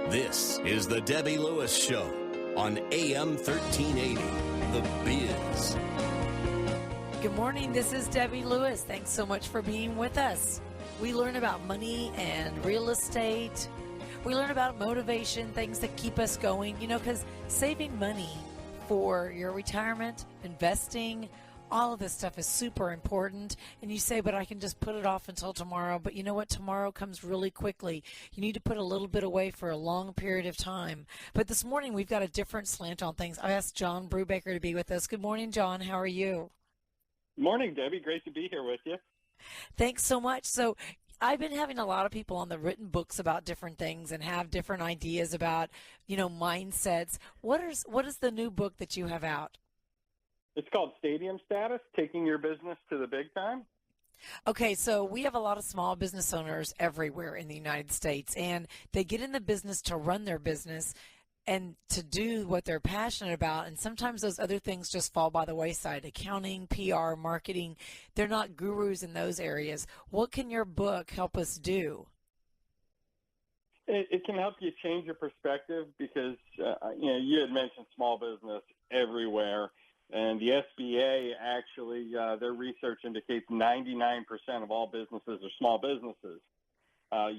This is the Debbie Lewis Show on AM 1380, The Biz. Good morning. This is Debbie Lewis. Thanks so much for being with us. We learn about money and real estate. We learn about motivation, things that keep us going, because saving money for your retirement, investing, all of this stuff is super important. And you say, but I can just put it off until tomorrow. But you know what? Tomorrow comes really quickly. You need to put a little bit away for a long period of time. But this morning, we've got a different slant on things. I asked John Brubaker to be with us. Good morning, John. How are you? Morning, Debbie. Great to be here with you. Thanks so much. So I've been having a lot of people on the written books about different things and have different ideas about, mindsets. What is the new book that you have out? It's called Stadium Status, Taking Your Business to the Big Time. Okay, so we have a lot of small business owners everywhere in the United States, and they get in the business to run their business and to do what they're passionate about, and sometimes those other things just fall by the wayside. Accounting, PR, marketing, they're not gurus in those areas. What can your book help us do? It can help you change your perspective because, you had mentioned small business everywhere. And the SBA actually, their research indicates 99% of all businesses are small businesses.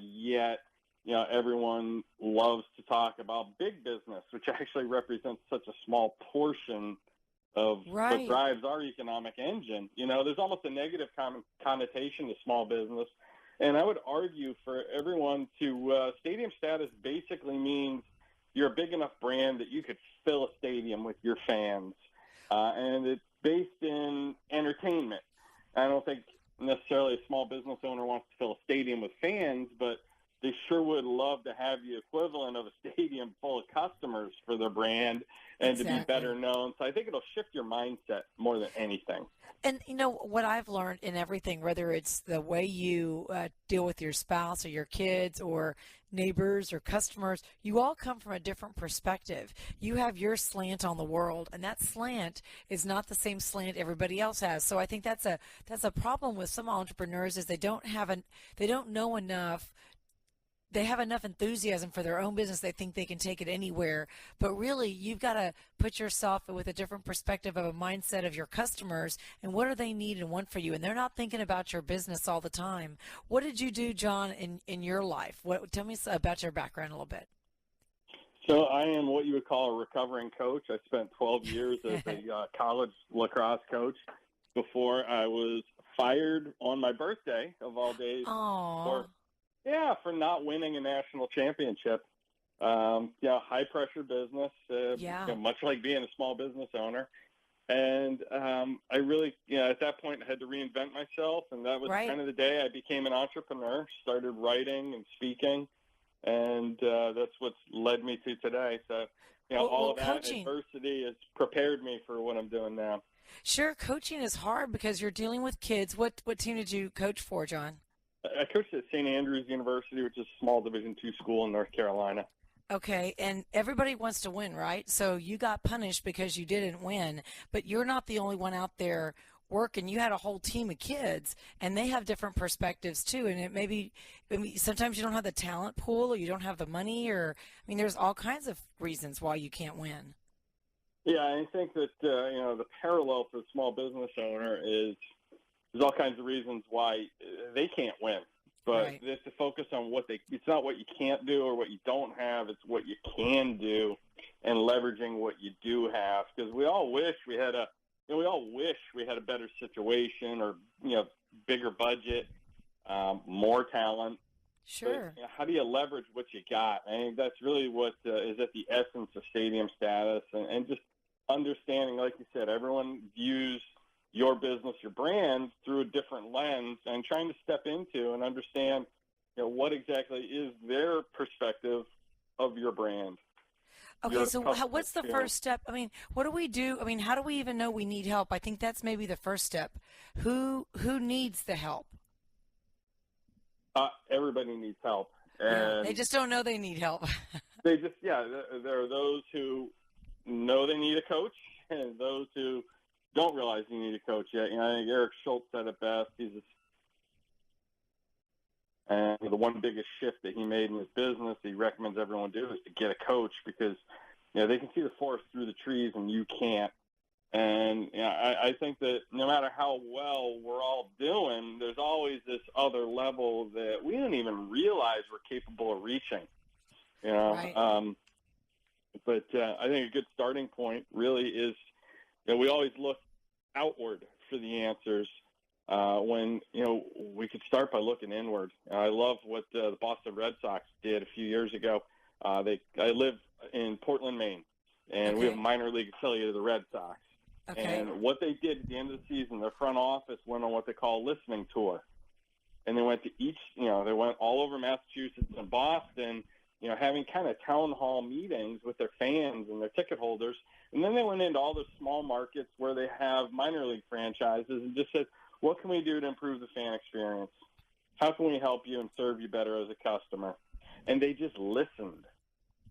Yet, everyone loves to talk about big business, which actually represents such a small portion of what drives our economic engine. There's almost a negative connotation to small business. And I would argue for everyone to stadium status basically means you're a big enough brand that you could fill a stadium with your fans. And it's based in entertainment. I don't think necessarily a small business owner wants to fill a stadium with fans, but they sure would love to have the equivalent of a stadium full of customers for their brand and to be better known. So I think it'll shift your mindset more than anything. And, what I've learned in everything, whether it's the way you deal with your spouse or your kids or neighbors or customers, you all come from a different perspective. You have your slant on the world, and that slant is not the same slant everybody else has. So I think that's a problem with some entrepreneurs is they don't know enough. They have enough enthusiasm for their own business. They think they can take it anywhere. But really, you've got to put yourself with a different perspective of a mindset of your customers and what do they need and want for you. And they're not thinking about your business all the time. What did you do, John, in your life? Tell me about your background a little bit. So I am what you would call a recovering coach. I spent 12 years as a college lacrosse coach before I was fired on my birthday, of all days. Aww. For not winning a national championship. High-pressure business, much like being a small business owner. And I really, at that point, had to reinvent myself, and that was kind of the day I became an entrepreneur, started writing and speaking, and that's what's led me to today. So, all of that adversity has prepared me for what I'm doing now. Sure, coaching is hard because you're dealing with kids. What team did you coach for, John? I coached at St. Andrews University, which is a small Division II school in North Carolina. Okay, and everybody wants to win, right? So you got punished because you didn't win, but you're not the only one out there working. You had a whole team of kids, and they have different perspectives too. And sometimes you don't have the talent pool, or you don't have the money, there's all kinds of reasons why you can't win. Yeah, I think that the parallel for the small business owner is. There's all kinds of reasons why they can't win, but they have to focus on it's not what you can't do or what you don't have, it's what you can do and leveraging what you do have. Because we all wish we had a better situation or, bigger budget, more talent. Sure. But, how do you leverage what you got? I think that's really what is at the essence of stadium status and just understanding, like you said, everyone views your business, your brand through a different lens and trying to step into and understand, what exactly is their perspective of your brand. Okay, so what's the first step? What do we do? How do we even know we need help? I think that's maybe the first step. Who needs the help? Everybody needs help. And they just don't know they need help. There are those who know they need a coach and those who don't realize you need a coach yet. I think Eric Schultz said it best. And the one biggest shift that he made in his business, he recommends everyone do, is to get a coach because, they can see the forest through the trees and you can't. And I think that no matter how well we're all doing, there's always this other level that we don't even realize we're capable of reaching. Right. But I think a good starting point really is we always look outward for the answers when we could start by looking inward. I love what the Boston Red Sox did a few years ago. I live in Portland, Maine, and we have a minor league affiliate of the Red Sox. Okay. And what they did at the end of the season, their front office went on what they call a listening tour. And they went to they went all over Massachusetts and Boston, having kind of town hall meetings with their fans and their ticket holders. And then they went into all the small markets where they have minor league franchises and just said, what can we do to improve the fan experience? How can we help you and serve you better as a customer? And they just listened.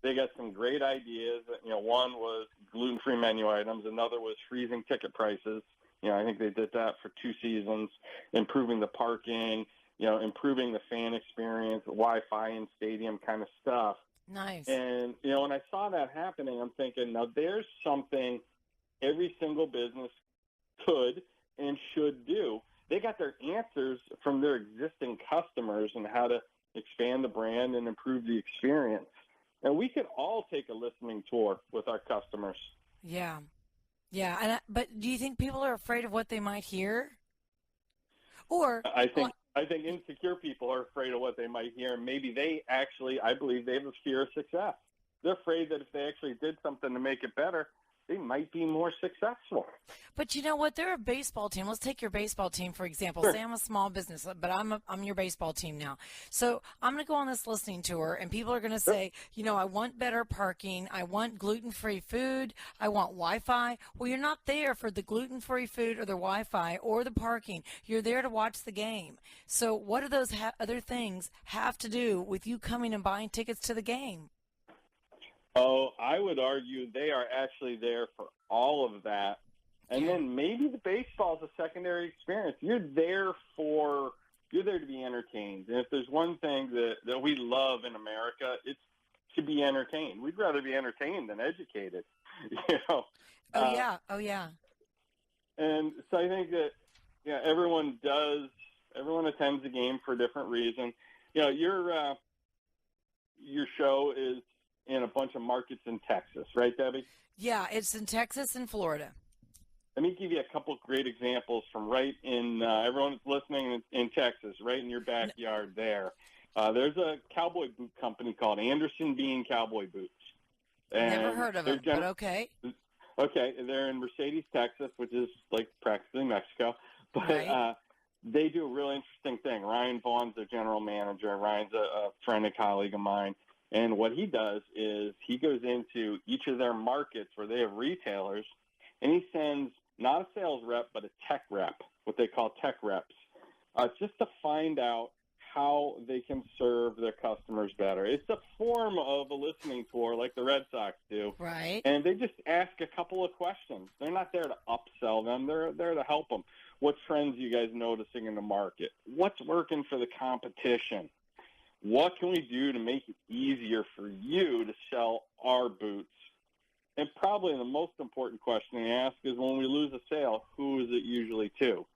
They got some great ideas. One was gluten-free menu items. Another was freezing ticket prices. I think they did that for 2 seasons, improving the parking, improving the fan experience, Wi-Fi in stadium kind of stuff. Nice. And, when I saw that happening, I'm thinking, now there's something every single business could and should do. They got their answers from their existing customers and how to expand the brand and improve the experience. And we could all take a listening tour with our customers. Yeah. But do you think people are afraid of what they might hear? Or I think insecure people are afraid of what they might hear. And maybe I believe they have a fear of success. They're afraid that if they actually did something to make it better, they might be more successful. But you know what? They're a baseball team. Let's take your baseball team, for example. Sure. Say I'm a small business, but I'm your baseball team now. So I'm going to go on this listening tour, and people are going to say, I want better parking. I want gluten-free food. I want Wi-Fi. Well, you're not there for the gluten-free food or the Wi-Fi or the parking. You're there to watch the game. So what do those other things have to do with you coming and buying tickets to the game? Oh, I would argue they are actually there for all of that. And then maybe the baseball is a secondary experience. You're there to be entertained. And if there's one thing that we love in America, it's to be entertained. We'd rather be entertained than educated. Oh, yeah. And so I think that everyone attends the game for a different reason. Your show is in a bunch of markets in Texas, right, Debbie? Yeah, it's in Texas and Florida. Let me give you a couple of great examples from right in everyone that's listening in Texas, right in your backyard there. There's a cowboy boot company called Anderson Bean Cowboy Boots. And never heard of them, but okay. Okay, they're in Mercedes, Texas, which is like practically Mexico. But right. They do a really interesting thing. Ryan Vaughn's their general manager. Ryan's a friend and colleague of mine. And what he does is he goes into each of their markets where they have retailers, and he sends not a sales rep, but a tech rep, what they call tech reps, just to find out how they can serve their customers better. It's a form of a listening tour like the Red Sox do. Right. And they just ask a couple of questions. They're not there to upsell them. They're there to help them. What trends are you guys noticing in the market? What's working for the competition? What can we do to make it easier for you to sell our boots? And probably the most important question they ask is when we lose a sale, who is it usually to?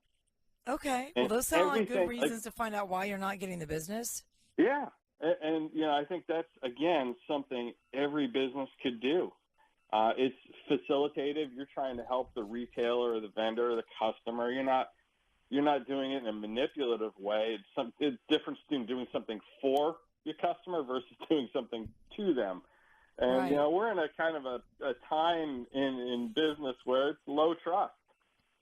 Okay. Well, those sound like good reasons to find out why you're not getting the business. Yeah. And I think that's, again, something every business could do. It's facilitative. You're trying to help the retailer or the vendor or the customer. You're not doing it in a manipulative way. It's different between doing something for your customer versus doing something to them. And, right. We're in a kind of a time in business where it's low trust.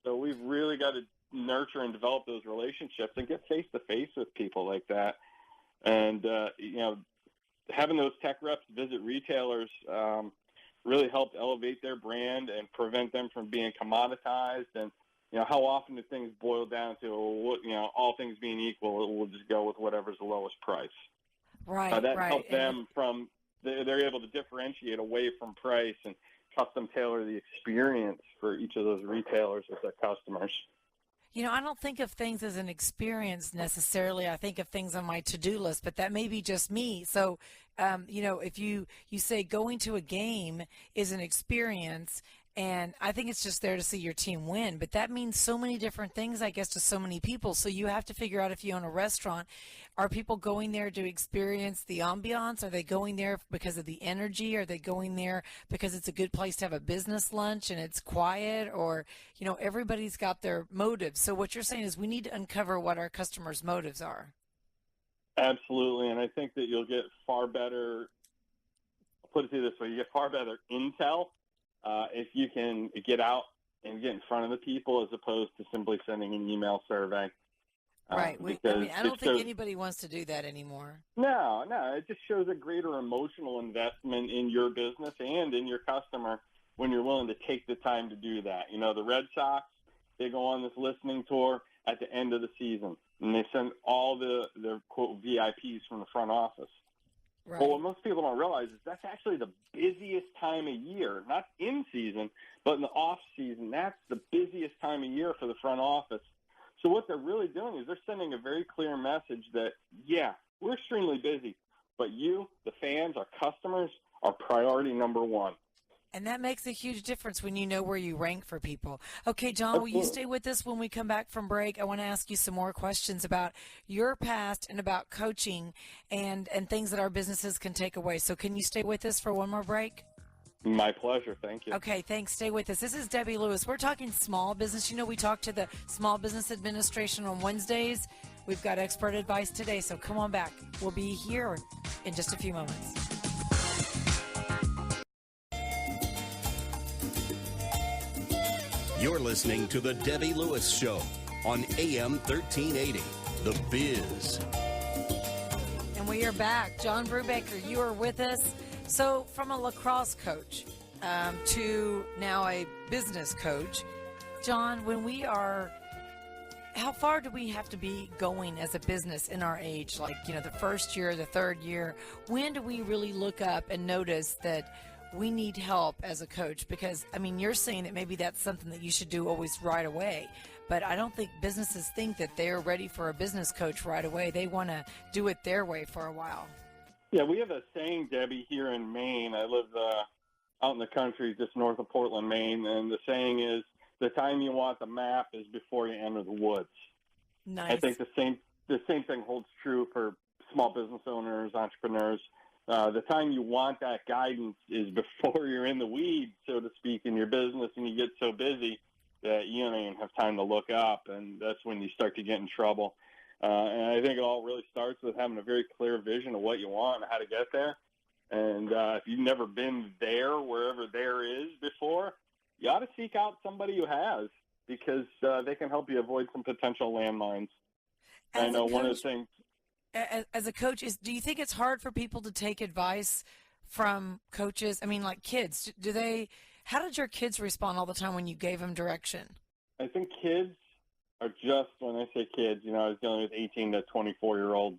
So we've really got to nurture and develop those relationships and get face-to-face with people like that. And, having those tech reps visit retailers really helped elevate their brand and prevent them from being commoditized. And, how often do things boil down to, all things being equal, we'll just go with whatever's the lowest price. Right, that right. helped them they're able to differentiate away from price and custom tailor the experience for each of those retailers with their customers. I don't think of things as an experience necessarily. I think of things on my to-do list, but that may be just me. So, if you say going to a game is an experience, and I think it's just there to see your team win, but that means so many different things, I guess, to so many people. So you have to figure out, if you own a restaurant, are people going there to experience the ambiance? Are they going there because of the energy? Are they going there because it's a good place to have a business lunch and it's quiet? Or, everybody's got their motives. So what you're saying is we need to uncover what our customers' motives are. Absolutely, and I think that you'll get far better, I'll put it to you this way, you get far better intel if you can get out and get in front of the people as opposed to simply sending an email survey. Right. I don't think anybody wants to do that anymore. No, it just shows a greater emotional investment in your business and in your customer when you're willing to take the time to do that. The Red Sox, they go on this listening tour at the end of the season, and they send all their, quote, VIPs from the front office. Right. Well, what most people don't realize is that's actually the busiest time of year, not in season, but in the off season. That's the busiest time of year for the front office. So what they're really doing is they're sending a very clear message that, yeah, we're extremely busy, but you, the fans, our customers, are priority number one. And that makes a huge difference when you know where you rank for people. Okay, John, Absolutely. Will you stay with us when we come back from break? I want to ask you some more questions about your past and about coaching and things that our businesses can take away. So can you stay with us for one more break? My pleasure. Thank you. Okay, thanks. Stay with us. This is Debbie Lewis. We're talking small business. We talk to the Small Business Administration on Wednesdays. We've got expert advice today, so come on back. We'll be here in just a few moments. You're listening to The Debbie Lewis Show on AM 1380, The Biz. And we are back. John Brubaker, you are with us. So from a lacrosse coach to now a business coach, John, how far do we have to be going as a business in our age? Like, the first year, the third year, when do we really look up and notice that we need help as a coach? Because, you're saying that maybe that's something that you should do always right away. But I don't think businesses think that they're ready for a business coach right away. They want to do it their way for a while. Yeah, we have a saying, Debbie, here in Maine. I live out in the country just north of Portland, Maine, and the saying is, the time you want the map is before you enter the woods. Nice. I think the same thing holds true for small business owners, entrepreneurs. The time you want that guidance is before you're in the weeds, so to speak, in your business, and you get so busy that you don't even have time to look up, and that's when you start to get in trouble. And I think it all really starts with having a very clear vision of what you want and how to get there. And if you've never been there, wherever there is before, you ought to seek out somebody who has, because they can help you avoid some potential landmines. I know one of the things. As a coach, do you think it's hard for people to take advice from coaches? Like kids, how did your kids respond all the time when you gave them direction? I think kids are just, when I say kids, I was dealing with 18 to 24-year-old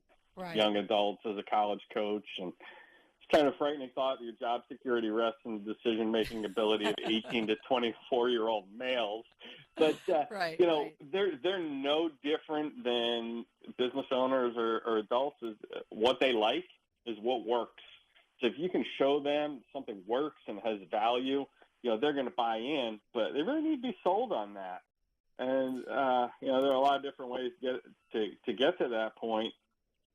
young adults as a college coach, and it's kind of a frightening thought that your job security rests in the decision-making ability of 18 to 24-year-old males. But, they're no different than business owners or adults. What they like is what works. So if you can show them something works and has value, they're going to buy in, but they really need to be sold on that. And, there are a lot of different ways to get to that point.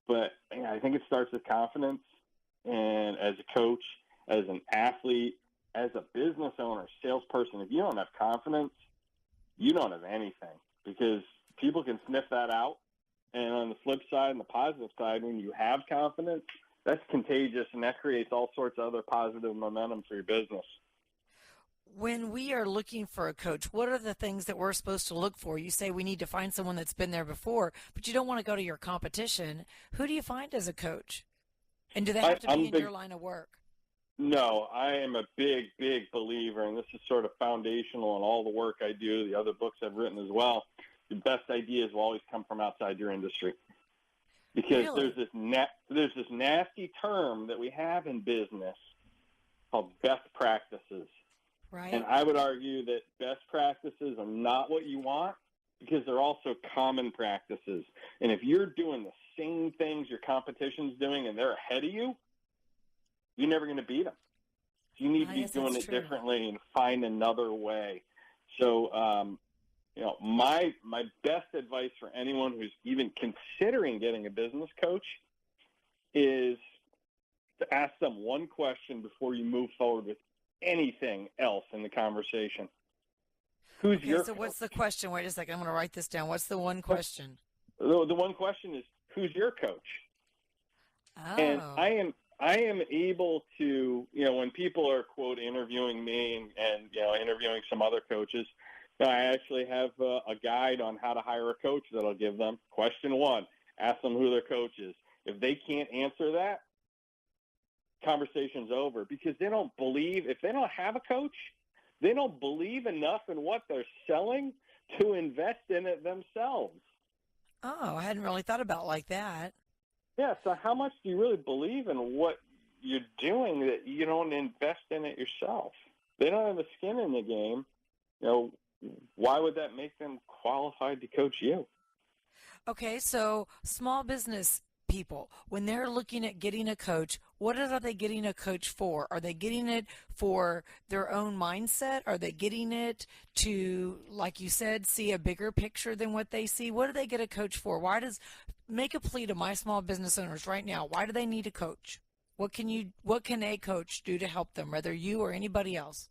But I think it starts with confidence. And as a coach, as an athlete, as a business owner, salesperson, if you don't have confidence, you don't have anything, because people can sniff that out. And on the flip side and the positive side, when you have confidence, that's contagious, and that creates all sorts of other positive momentum for your business. When we are looking for a coach, what are the things that we're supposed to look for? You say we need to find someone that's been there before, but you don't want to go to your competition. Who do you find as a coach? And do they have to be in your line of work? No, I am a big, big believer, and this is sort of foundational in all the work I do, the other books I've written as well. The best ideas will always come from outside your industry. Because really? there's this nasty term that we have in business called best practices. Right. And I would argue that best practices are not what you want. because they're also common practices. And if you're doing the same things your competition's doing and they're ahead of you, you're never going to beat them. You need to be doing it differently and find another way. So, my best advice for anyone who's even considering getting a business coach is to ask them one question before you move forward with anything else in the conversation. Who's your coach? What's the question? Wait a second. I'm going to write this down. What's the one question? The one question is, who's your coach? Oh. And I am able to, when people are, quote, interviewing me and interviewing some other coaches, I actually have a guide on how to hire a coach that I'll give them. Question 1, ask them who their coach is. If they can't answer that, conversation's over, because they don't believe, if they don't have a coach, they don't believe enough in what they're selling to invest in it themselves. Oh, I hadn't really thought about it like that. Yeah, so how much do you really believe in what you're doing that you don't invest in it yourself? They don't have the skin in the game. Why would that make them qualified to coach you? Okay, so small business people, when they're looking at getting a coach, what are they getting a coach for? Are they getting it for their own mindset? Are they getting it to, like you said, see a bigger picture than what they see? What do they get a coach for? Make a plea to my small business owners right now. Why do they need a coach? What can a coach do to help them, whether you or anybody else?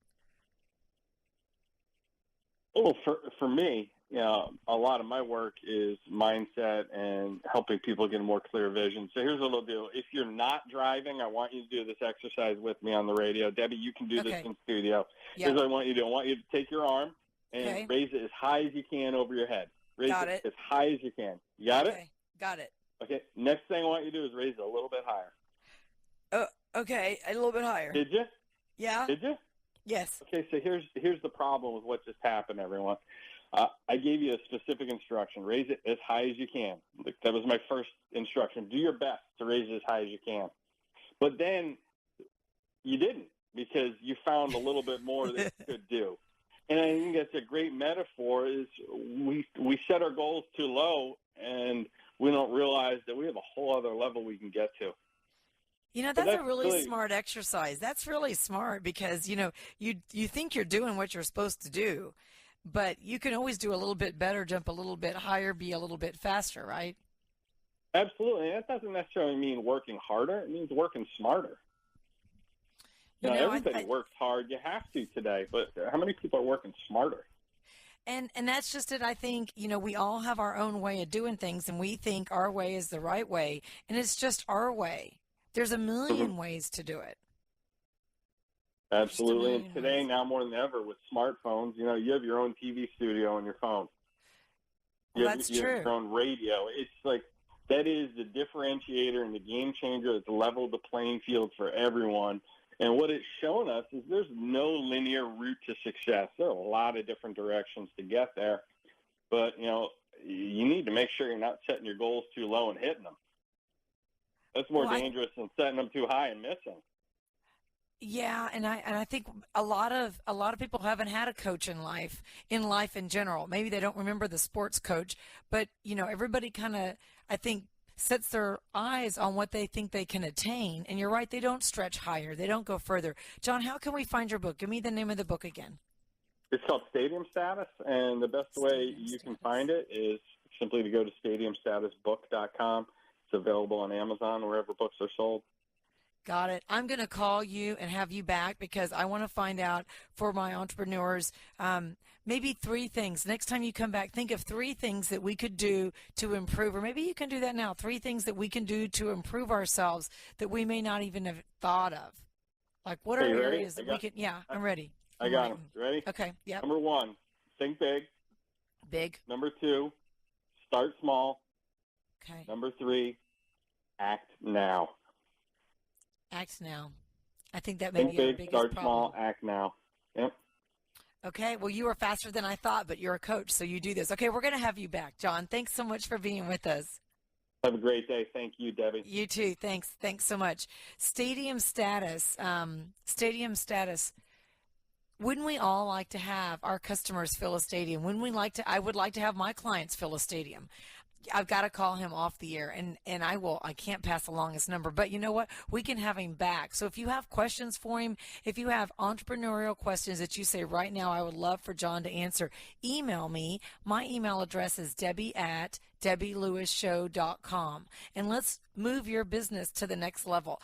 Well, for me, a lot of my work is mindset and helping people get a more clear vision. So here's what I'll do. If you're not driving, I want you to do this exercise with me on the radio. Debbie, you can do this in studio. Here's what I want you to do. I want you to take your arm and raise it as high as you can over your head. Raise it as high as you can. You got it? Got it. Okay. Next thing I want you to do is raise it a little bit higher. Okay. A little bit higher. Did you? Yeah. Did you? Yes. Okay, so here's the problem with what just happened, everyone. I gave you a specific instruction. Raise it as high as you can. That was my first instruction. Do your best to raise it as high as you can. But then you didn't, because you found a little bit more that you could do. And I think that's a great metaphor, is we set our goals too low, and we don't realize that we have a whole other level we can get to. That's a really smart exercise. That's really smart, because, you think you're doing what you're supposed to do, but you can always do a little bit better, jump a little bit higher, be a little bit faster, right? Absolutely. And that doesn't necessarily mean working harder. It means working smarter. Everybody works hard. You have to today, but how many people are working smarter? And that's just it. I think, we all have our own way of doing things, and we think our way is the right way, and it's just our way. There's a million ways to do it. Absolutely. And today, now more than ever, with smartphones, you have your own TV studio on your phone. That's true. You have your own radio. It's like, that is the differentiator and the game changer that's leveled the playing field for everyone. And what it's shown us is there's no linear route to success. There are a lot of different directions to get there. But, you need to make sure you're not setting your goals too low and hitting them. That's more dangerous than setting them too high and missing. Yeah, and I think a lot of people haven't had a coach in life in general. Maybe they don't remember the sports coach, but everybody kind of, I think, sets their eyes on what they think they can attain. And you're right, they don't stretch higher, they don't go further. John, how can we find your book? Give me the name of the book again. It's called Stadium Status, and the best way you can find it is simply to go to stadiumstatusbook.com. It's available on Amazon, wherever books are sold. Got it. I'm going to call you and have you back, because I want to find out for my entrepreneurs, maybe 3 things. Next time you come back, think of 3 things that we could do to improve, or maybe you can do that now. 3 things that we can do to improve ourselves that we may not even have thought of. Like, what are areas that we can? Yeah, I'm ready. I got them. Ready? Okay. Yeah. Number 1, think big. Big. Number 2, start small. Okay. Number 3, act now. Act now. I think that may be our biggest start problem. Small, act now. Yep. Okay. Well, you are faster than I thought, but you're a coach, so you do this. Okay, we're going to have you back, John. Thanks so much for being with us. Have a great day. Thank you, Debbie. You too. Thanks. Thanks so much. Stadium Status. Wouldn't we all like to have our customers fill a stadium? Wouldn't we like to? I would like to have my clients fill a stadium. I've got to call him off the air, and I can't pass along his number, but you know what? We can have him back. So if you have questions for him, if you have entrepreneurial questions that you say right now, I would love for John to answer, email me. My email address is debbie@debbieLewisShow.com, and let's move your business to the next level.